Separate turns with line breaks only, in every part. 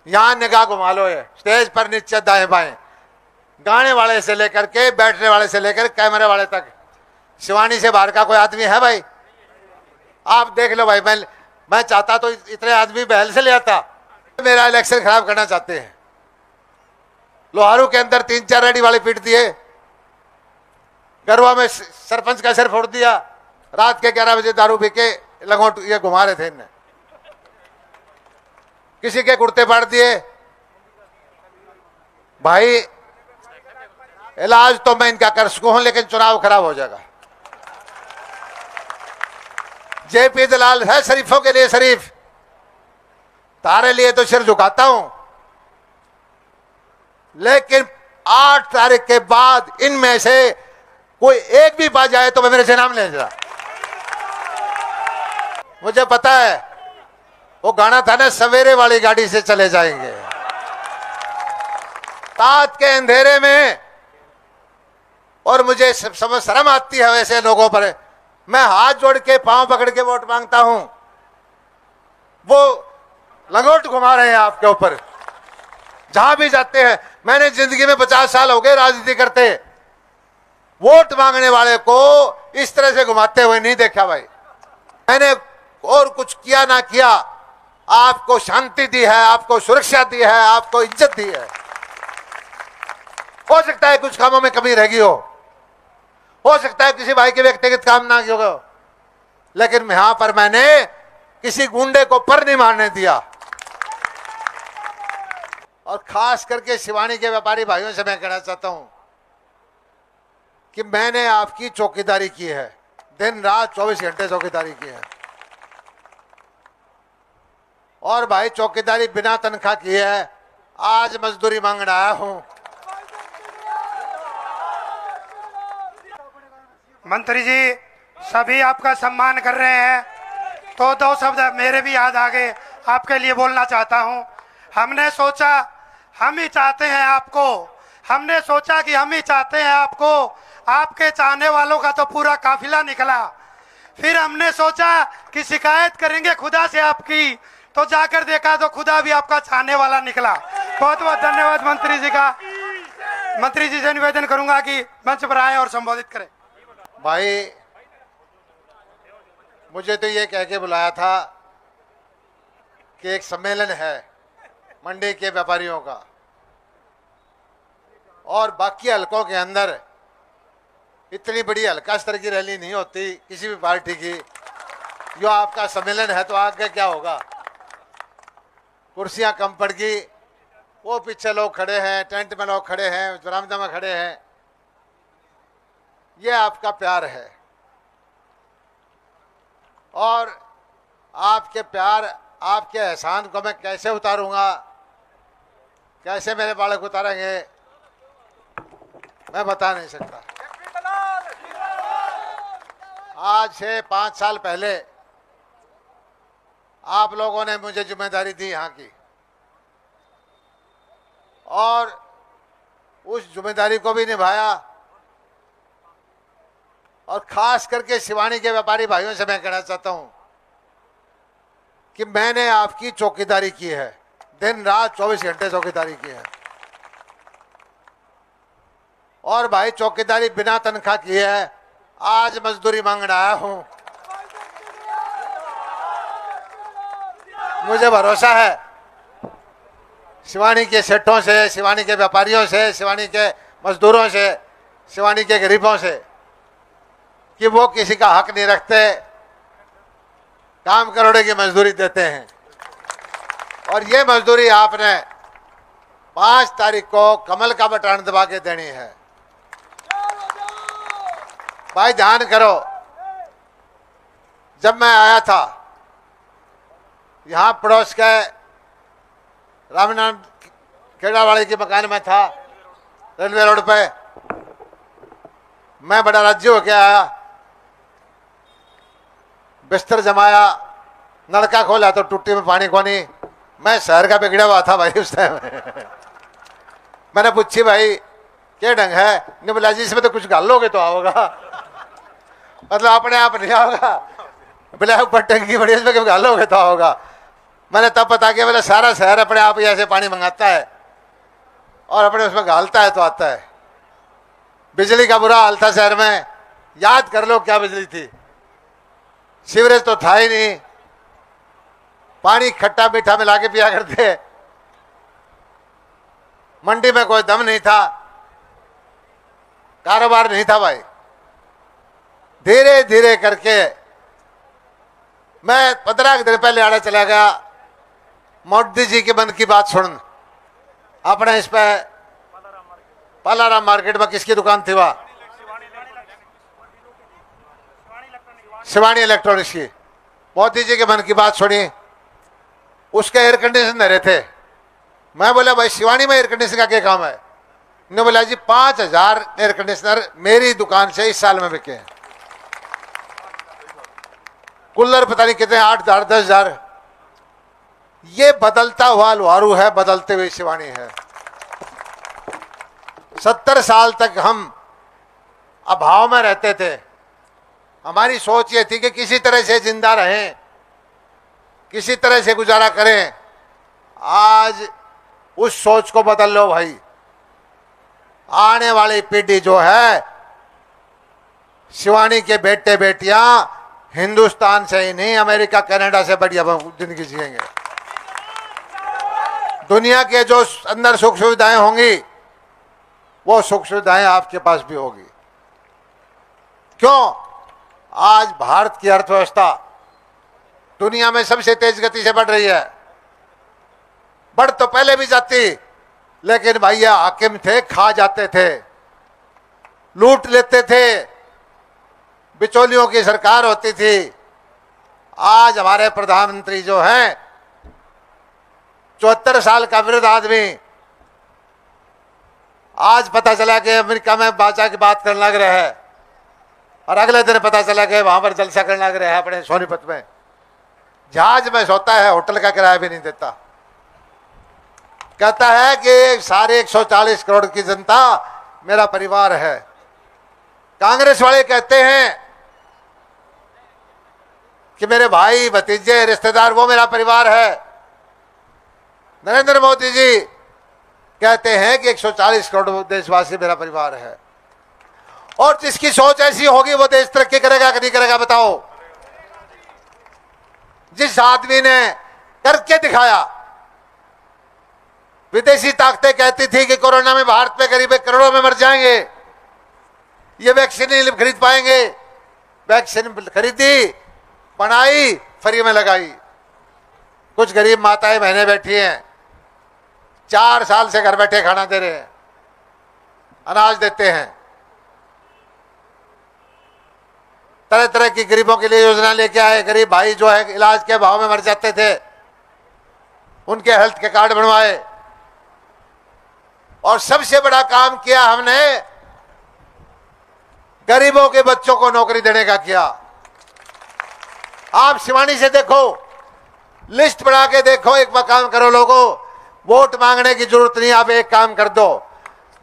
यहाँ निगाह घुमा लो, ये स्टेज पर नीचे दाएं बाएं, गाने वाले से लेकर के बैठने वाले से लेकर कैमरे वाले तक, शिवानी से बाहर का कोई आदमी है भाई? आप देख लो भाई। मैं चाहता तो इतने आदमी बहल से ले आता। मेरा इलेक्शन खराब करना चाहते हैं। लोहारू के अंदर 3-4 रेडी वाले पीट दिए, गरवा में सरपंच का सिर फोड़ दिया, रात के 11 बजे दारू पी के लंगोट ये घुमा रहे थे इन्हें, किसी के कुर्ते फाड़ दिए। भाई इलाज तो मैं इनका कर सकूं हूं, लेकिन चुनाव खराब हो जाएगा। जेपी दलाल है शरीफों के लिए शरीफ, तारे लिए तो सिर झुकाता हूं, लेकिन 8 तारीख के बाद इनमें से कोई एक भी बात जाए तो मैं मेरे से नाम ले जा। मुझे पता है वो गाना था ना, सवेरे वाली गाड़ी से चले जाएंगे। रात के अंधेरे में, और मुझे समझ शर्म आती है वैसे लोगों पर। मैं हाथ जोड़ के पांव पकड़ के वोट मांगता हूं, वो लंगोट घुमा रहे हैं आपके ऊपर जहां भी जाते हैं। मैंने जिंदगी में 50 साल हो गए राजनीति करते, वोट मांगने वाले को इस तरह से घुमाते हुए नहीं देखा भाई। मैंने और कुछ किया ना किया, आपको शांति दी है, आपको सुरक्षा दी है, आपको इज्जत दी है। हो सकता है कुछ कामों में कमी रह गई हो सकता है किसी भाई के व्यक्तिगत काम ना किया हो, लेकिन यहां पर मैंने किसी गुंडे को पर नहीं मारने दिया। और खास करके शिवानी के व्यापारी भाइयों से मैं कहना चाहता हूं कि मैंने आपकी चौकीदारी की है, दिन रात 24 घंटे चौकीदारी की है। और भाई चौकीदारी बिना तनख्वाह की है, आज मजदूरी मांगने आया हूं।
मंत्री जी सभी आपका सम्मान कर रहे हैं, तो 2 शब्द मेरे भी याद आ गए, आपके लिए बोलना चाहता हूं। हमने सोचा हम ही चाहते हैं आपको, हमने सोचा कि हम ही चाहते हैं आपको, आपके चाहने वालों का तो पूरा काफिला निकला। फिर हमने सोचा कि शिकायत करेंगे खुदा से आपकी, तो जाकर देखा तो खुदा भी आपका चाहने वाला निकला। बहुत बहुत धन्यवाद मंत्री जी का। मंत्री जी से निवेदन करूंगा कि मंच पर आए और संबोधित करें।
भाई मुझे तो ये कह के बुलाया था कि एक सम्मेलन है मंडी के व्यापारियों का, और बाकी हलकों के अंदर इतनी बड़ी हल्का स्तर की रैली नहीं होती किसी भी पार्टी की। जो आपका सम्मेलन है तो आगे क्या होगा, कुर्सियां कम पड़ गई, वो पीछे लोग खड़े हैं, टेंट में लोग खड़े हैं, बरामदा में खड़े हैं। ये आपका प्यार है, और आपके प्यार, आपके एहसान को मैं कैसे उतारूंगा, कैसे मेरे बालक उतारेंगे, मैं बता नहीं सकता। आज से 5 साल पहले आप लोगों ने मुझे जिम्मेदारी दी यहाँ की, और उस जिम्मेदारी को भी निभाया। और खास करके शिवानी के व्यापारी भाइयों से मैं कहना चाहता हूं कि मैंने आपकी चौकीदारी की है, दिन रात 24 घंटे चौकीदारी की है। और भाई चौकीदारी बिना तनख्वाह की है, आज मजदूरी मांगने आया हूं। मुझे भरोसा है शिवानी के सेठों से, शिवानी के व्यापारियों से, शिवानी के मजदूरों से, शिवानी के गरीबों से, कि वो किसी का हक नहीं रखते, काम करोड़े की मजदूरी देते हैं। और ये मजदूरी आपने 5 तारीख को कमल का बटन दबा के देनी है। भाई ध्यान करो, जब मैं आया था यहाँ पड़ोस के रामनाथ खेड़ावाड़ी के मकान में था, रेलवे रोड पे, मैं बड़ा राज्य होके आया, बिस्तर जमाया, नलका खोला तो टुट्टी में पानी कोनी। मैं शहर का बिगड़ा हुआ था भाई उस टाइम। मैंने पूछी भाई क्या ढंग है, नहीं बोला जी इसमें तो कुछ गाल लोगे तो आओगा, मतलब अपने आप नहीं आओगा, बोला ऊपर टंकी बड़ी इसमें गाल लोगे तो आओगा। मैंने तब पता किया, बोले सारा शहर अपने आप ही ऐसे पानी मंगाता है और अपने उसमें घालता है तो आता है। बिजली का बुरा हाल था शहर में, याद कर लो क्या बिजली थी। सीवरेज तो था ही नहीं, पानी खट्टा मीठा मिला के पिया करते। मंडी में कोई दम नहीं था, कारोबार नहीं था भाई। धीरे धीरे करके मैं 15 दिन पहले आड़ा चला गया, मोदी जी के मन की बात सुन। अपने इस पे पालाराम मार्केट में किसकी दुकान थी वहां? शिवानी इलेक्ट्रॉनिक्स की। मोदी जी के मन की बात सुनी, उसके एयर कंडीशन रहे थे। मैं बोला भाई शिवानी में एयर कंडीशनर का क्या काम है? इन्होंने बोला जी 5000 एयर कंडीशनर मेरी दुकान से इस साल में बिके हैं। कूलर पता नहीं कितने, 8,000 10,000। ये बदलता हुआ लुहारू है, बदलते हुए शिवानी है। 70 साल तक हम अभाव में रहते थे। हमारी सोच ये थी कि किसी तरह से जिंदा रहें, किसी तरह से गुजारा करें। आज उस सोच को बदल लो भाई। आने वाली पीढ़ी जो है, शिवानी के बेटे बेटियां हिंदुस्तान से ही नहीं, अमेरिका कनाडा से बढ़िया जिंदगी जिएंगे। दुनिया के जो अंदर सुख सुविधाएं होंगी, वो सुख सुविधाएं आपके पास भी होगी। क्यों? आज भारत की अर्थव्यवस्था दुनिया में सबसे तेज गति से बढ़ रही है। बढ़ तो पहले भी जाती, लेकिन भैया हाकिम थे, खा जाते थे, लूट लेते थे, बिचौलियों की सरकार होती थी। आज हमारे प्रधानमंत्री जो हैं, 74 साल का वृद्ध आदमी, आज पता चला कि अमेरिका में बाचा की बात करने लग रहे हैं, और अगले दिन पता चला कि वहां पर जलसा करने लग रहे हैं अपने सोनीपत में। जहाज में सोता है, होटल का किराया भी नहीं देता। कहता है कि सारे 140 करोड़ की जनता मेरा परिवार है। कांग्रेस वाले कहते हैं कि मेरे भाई भतीजे रिश्तेदार वो मेरा परिवार है। नरेंद्र मोदी जी कहते हैं कि 140 करोड़ देशवासी मेरा परिवार है। और जिसकी सोच ऐसी होगी वो देश तरक्की करेगा कि नहीं करेगा बताओ? जिस आदमी ने करके दिखाया, विदेशी ताकतें कहती थी कि कोरोना में भारत में करीब करोड़ों में मर जाएंगे, ये वैक्सीन नहीं खरीद पाएंगे। वैक्सीन खरीदी, बनाई, फ्री में लगाई। कुछ गरीब माताएं बहनें बैठी हैं, 4 साल से घर बैठे खाना दे रहे हैं, अनाज देते हैं। तरह तरह की गरीबों के लिए योजना लेके आए। गरीब भाई जो है इलाज के भाव में मर जाते थे, उनके हेल्थ के कार्ड बनवाए। और सबसे बड़ा काम किया हमने, गरीबों के बच्चों को नौकरी देने का किया। आप शिवानी से देखो, लिस्ट बना के देखो, एक काम करो लोगों, वोट मांगने की जरूरत नहीं, आप एक काम कर दो।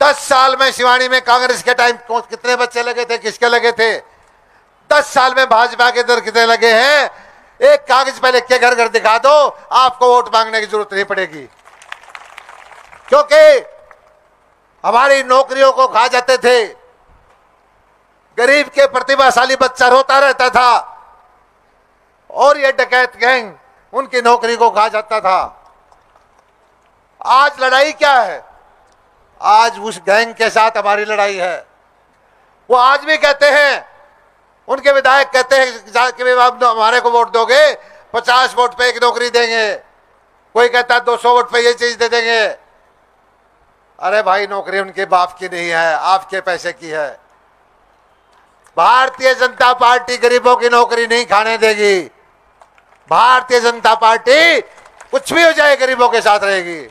10 साल में शिवानी में कांग्रेस के टाइम कितने बच्चे लगे थे, किसके लगे थे? 10 साल में भाजपा के दर कितने लगे हैं? एक कागज पे लिख के घर घर दिखा दो, आपको वोट मांगने की जरूरत नहीं पड़ेगी। क्योंकि हमारी नौकरियों को खा जाते थे। गरीब के प्रतिभाशाली बच्चा रोता रहता था और ये डकैत गैंग उनकी नौकरी को खा जाता था। आज लड़ाई क्या है? आज उस गैंग के साथ हमारी लड़ाई है। वो आज भी कहते हैं, उनके विधायक कहते हैं कि आप हमारे को वोट दोगे 50 वोट पे एक नौकरी देंगे, कोई कहता है 200 वोट पे ये चीज दे देंगे। अरे भाई, नौकरी उनके बाप की नहीं है, आपके पैसे की है। भारतीय जनता पार्टी गरीबों की नौकरी नहीं खाने देगी। भारतीय जनता पार्टी कुछ भी हो जाए गरीबों के साथ रहेगी।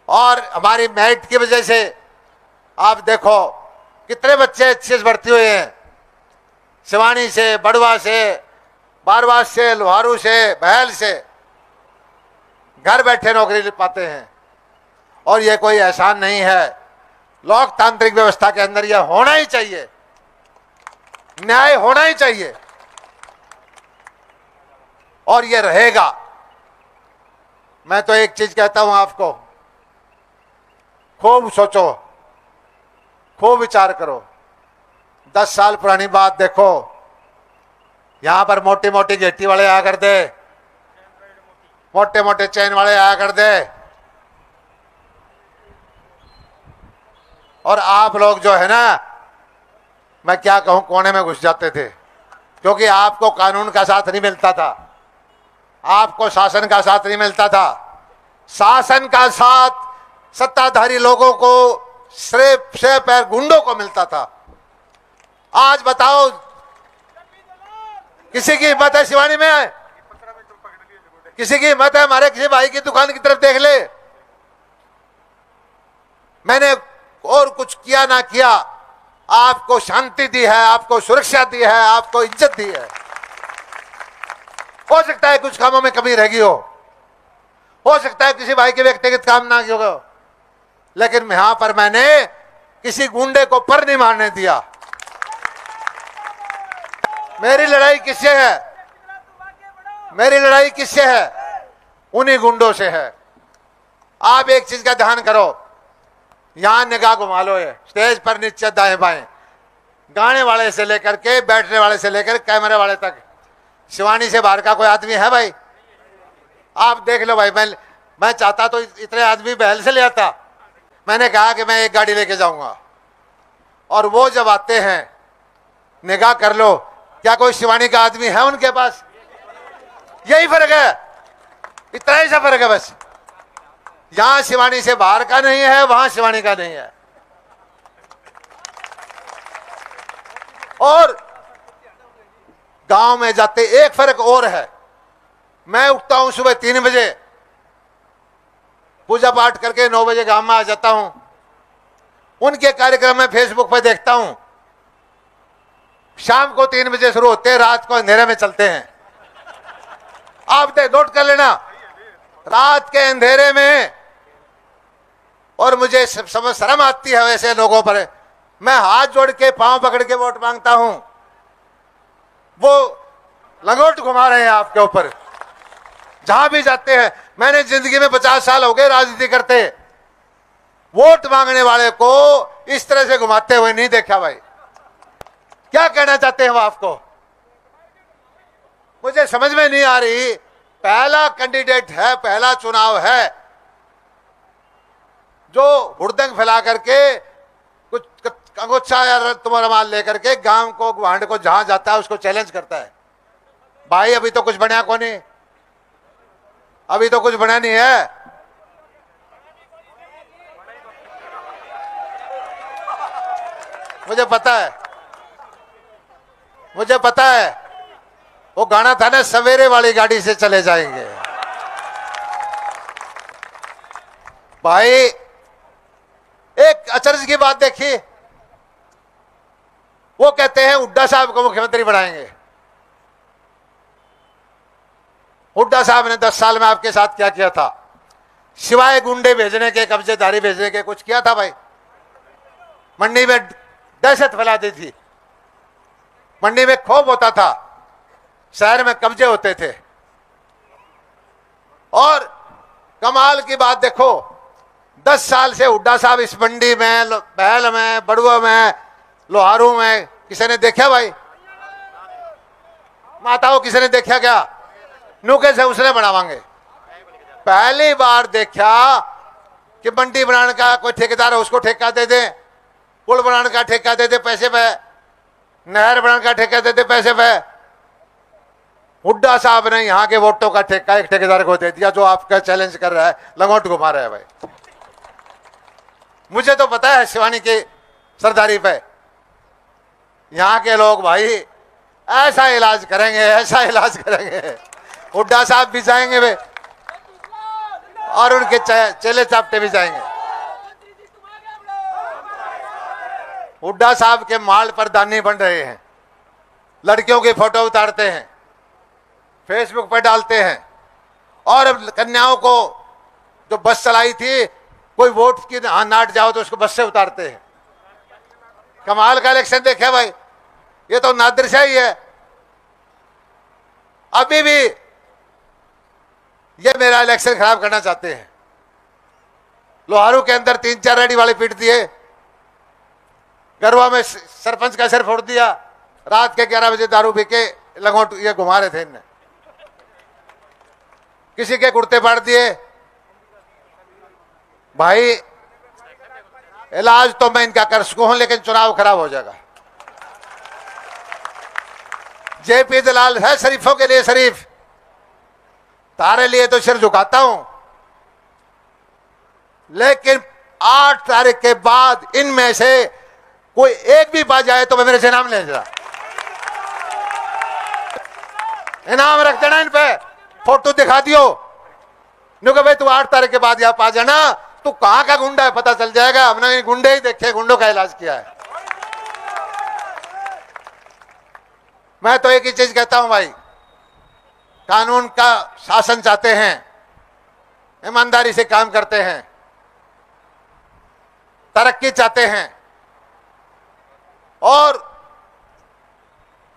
और हमारी मेरिट की वजह से आप देखो कितने बच्चे अच्छे से भर्ती हुए हैं। शिवानी से, बड़वा से, बारवास से, लोहारू से, बहल से घर बैठे नौकरी पाते हैं। और ये कोई एहसान नहीं है, लोकतांत्रिक व्यवस्था के अंदर यह होना ही चाहिए, न्याय होना ही चाहिए, और ये रहेगा। मैं तो एक चीज कहता हूं आपको, खूब सोचो, खूब विचार करो। 10 साल पुरानी बात देखो, यहां पर मोटी मोटी घेटी वाले आया करते, मोटे मोटे चैन वाले आया करते, और आप लोग जो है ना, मैं क्या कहूं, कोने में घुस जाते थे, क्योंकि आपको कानून का साथ नहीं मिलता था, आपको शासन का साथ नहीं मिलता था। शासन का साथ सत्ताधारी लोगों को, सिर्फ से पैर गुंडों को मिलता था। आज बताओ, किसी की हिम्मत है शिवानी में? किसी की हिम्मत है हमारे किसी भाई की दुकान की तरफ देख ले? मैंने और कुछ किया ना किया, आपको शांति दी है, आपको सुरक्षा दी है, आपको इज्जत दी है। हो सकता है कुछ कामों में कमी रह गई हो सकता है किसी भाई के व्यक्तिगत काम ना किया हो, लेकिन यहां पर मैंने किसी गुंडे को पर नहीं मारने दिया। मेरी लड़ाई किससे है? मेरी लड़ाई किससे है? उन्हीं गुंडों से है। आप एक चीज का ध्यान करो, यहां निगाह घुमा लो, ये स्टेज पर नीचे दाएं बाएं, गाने वाले से लेकर के बैठने वाले से लेकर कैमरे वाले तक, शिवानी से बाहर का कोई आदमी है भाई? आप देख लो भाई। मैं चाहता तो इतने आदमी बहल से ले आता। मैंने कहा कि मैं एक गाड़ी लेके जाऊंगा, और वो जब आते हैं, निगाह कर लो, क्या कोई शिवानी का आदमी है उनके पास? यही फर्क है, इतना ही सा फर्क है बस। यहां शिवानी से बाहर का नहीं है, वहां शिवानी का नहीं है। और गांव में जाते एक फर्क और है, मैं उठता हूं सुबह 3 बजे, पूजा पाठ करके 9 बजे गांव में आ जाता हूं। उनके कार्यक्रम में फेसबुक पर देखता हूं, शाम को 3 बजे शुरू होते हैं, रात को अंधेरे में चलते हैं। आप नोट कर लेना, रात के अंधेरे में। और मुझे समझ शर्म आती है वैसे लोगों पर। मैं हाथ जोड़ के पांव पकड़ के वोट मांगता हूं, वो लंगोट घुमा रहे हैं आपके ऊपर जहां भी जाते हैं। मैंने जिंदगी में 50 साल हो गए राजनीति करते, वोट मांगने वाले को इस तरह से घुमाते हुए नहीं देखा भाई। क्या कहना चाहते हैं वो आपको? मुझे समझ में नहीं आ रही। पहला कैंडिडेट है, पहला चुनाव है, जो हुड़दंग फैला करके कुछ अंगोछा या तुम्हारा माल लेकर के गांव को, गुहांड को जहां जाता है उसको चैलेंज करता है। भाई अभी तो कुछ बना को नहीं, अभी तो कुछ बना नहीं है। मुझे पता है वो गाना था ना, सवेरे वाली गाड़ी से चले जाएंगे। भाई एक अचरज की बात देखिए, वो कहते हैं हुड्डा साहब को मुख्यमंत्री बनाएंगे। हुड्डा साहब ने 10 साल में आपके साथ क्या किया था? सिवाय गुंडे भेजने के, कब्जेदारी भेजने के कुछ किया था भाई? मंडी में दहशत फैला दी थी, मंडी में खौफ होता था, शहर में कब्जे होते थे। और कमाल की बात देखो, 10 साल से हुड्डा साहब इस मंडी में, बहल में, बड़ुआ में, लोहारू में किसी ने देखा भाई? माताओं किसी ने देखा क्या? नुके से उसने बढ़ावांगे। पहली बार देखा कि मंडी बनाने का कोई ठेकेदार है उसको ठेका दे दे, पुल बनाने का ठेका दे दे पैसे पे, नहर बनाने का ठेका दे दे पैसे पे। हुड्डा साहब ने यहाँ के वोटों का ठेका एक ठेकेदार को दे दिया, जो आपका चैलेंज कर रहा है, लंगोट घुमा रहा है भाई। मुझे तो पता है शिवानी की सरदारी पे यहाँ के लोग भाई ऐसा इलाज करेंगे, ऐसा इलाज करेंगे। हुड्डा साहब भी जाएंगे वे, और उनके चेले चापटे भी जाएंगे। हुड्डा साहब के माल पर दानी बन रहे हैं, लड़कियों की फोटो उतारते हैं, फेसबुक पर डालते हैं। और कन्याओं को जो बस चलाई थी, कोई वोट की नाट जाओ तो उसको बस से उतारते हैं। कमाल का इलेक्शन देखे भाई, ये तो नादिर शाही है। अभी भी ये मेरा इलेक्शन खराब करना चाहते हैं। लोहारू के अंदर 3-4 रेडी वाले पीट दिए, गरवा में सरपंच का सिर फोड़ दिया, रात के 11 बजे दारू पी के लंगोट ये घुमा रहे थे इनने, किसी के कुर्ते फाड़ दिए। भाई इलाज तो मैं इनका कर सकूं, लेकिन चुनाव खराब हो जाएगा। जेपी दलाल है शरीफों के लिए शरीफ, तारे लिए तो सिर झुकाता हूं, लेकिन 8 तारीख के बाद इनमें से कोई एक भी बात जाए तो मैं मेरे से नाम ले जा, इनाम रख देना इन पे, फोटो दिखा दियो, नुका भाई तू 8 तारीख के बाद यहां आ जाना, तू कहां का गुंडा है पता चल जाएगा। हमने गुंडे ही देखे, गुंडों का इलाज किया है। मैं तो एक ही चीज कहता हूं भाई, कानून का शासन चाहते हैं, ईमानदारी से काम करते हैं, तरक्की चाहते हैं, और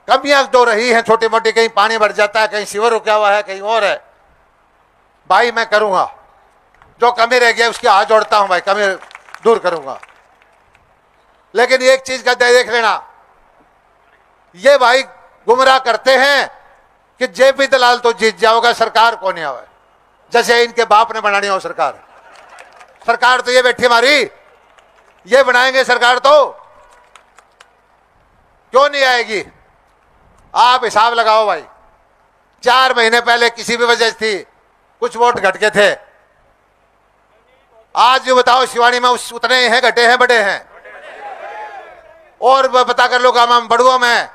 कमियां जो रही हैं छोटी मोटी, कहीं पानी भर जाता है, कहीं सीवर रुका हुआ है, कहीं और है, भाई मैं करूंगा, जो कमी रह गई उसकी हाथ जोड़ता हूं भाई, कमी दूर करूंगा। लेकिन एक चीज का देख लेना, ये भाई गुमराह करते हैं कि जेपी दलाल तो जीत जाओगा, सरकार कौन नहीं आवे, जैसे इनके बाप ने बनानी हो सरकार। सरकार तो ये बैठी हमारी, ये बनाएंगे सरकार, तो क्यों नहीं आएगी? आप हिसाब लगाओ भाई, 4 महीने पहले किसी भी वजह से थी, कुछ वोट घट के थे, आज जो बताओ शिवानी में उतने ही हैं, घटे हैं, बड़े हैं? और पता कर लो गामा में, बड़ुआ में,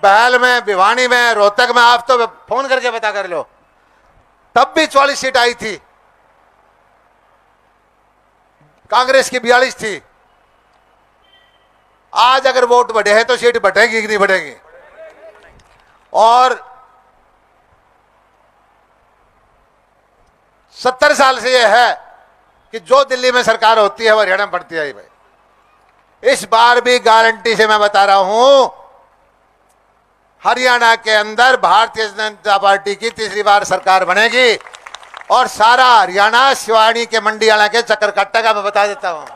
बहल में, भिवानी में, रोहतक में, आप तो फोन करके पता कर लो, तब भी 44 सीट आई थी, कांग्रेस की 42 थी। आज अगर वोट बढ़े हैं तो सीट बढ़ेगी कि नहीं बढ़ेगी? और 70 साल से यह है कि जो दिल्ली में सरकार होती है वो हरियाणा में पड़ती है भाई। इस बार भी गारंटी से मैं बता रहा हूं, हरियाणा के अंदर भारतीय जनता पार्टी की तीसरी बार सरकार बनेगी, और सारा हरियाणा शिवानी के मंडी आना के चक्कर काटेगा, मैं बता देता हूं।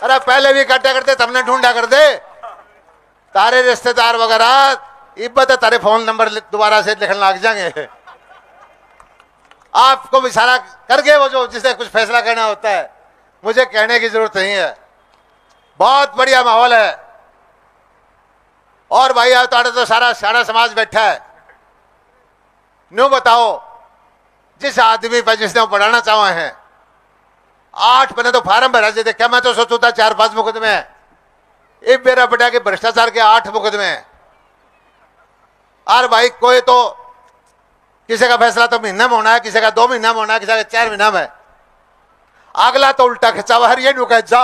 अरे पहले भी काटा करते, तुमने ढूंढा कर दे, तारे रिश्तेदार वगैरह इब्बत तारे फोन नंबर दोबारा से लिखने लग जाएंगे, आपको भी सारा करके वो जो जिसे कुछ फैसला करना होता है, मुझे कहने की जरूरत नहीं है। बहुत बढ़िया माहौल है, और भाई आप तो सारा सारा समाज बैठा है। न्यू बताओ, जिस आदमी पर जिसने पढ़ाना चाहे हैं, 8 मैंने तो फार्म भरा जे देखा, मैं तो सोचू था 4-5 मुकदमे, एक मेरा बेटा के भ्रष्टाचार के 8 मुकदमे। और भाई कोई तो किसी का फैसला तो महीना में होना है, किसी का 2 महीना में होना है, किसी का 4 महीना में, अगला तो उल्टा खिंचा हुआ है, ये नु कह जा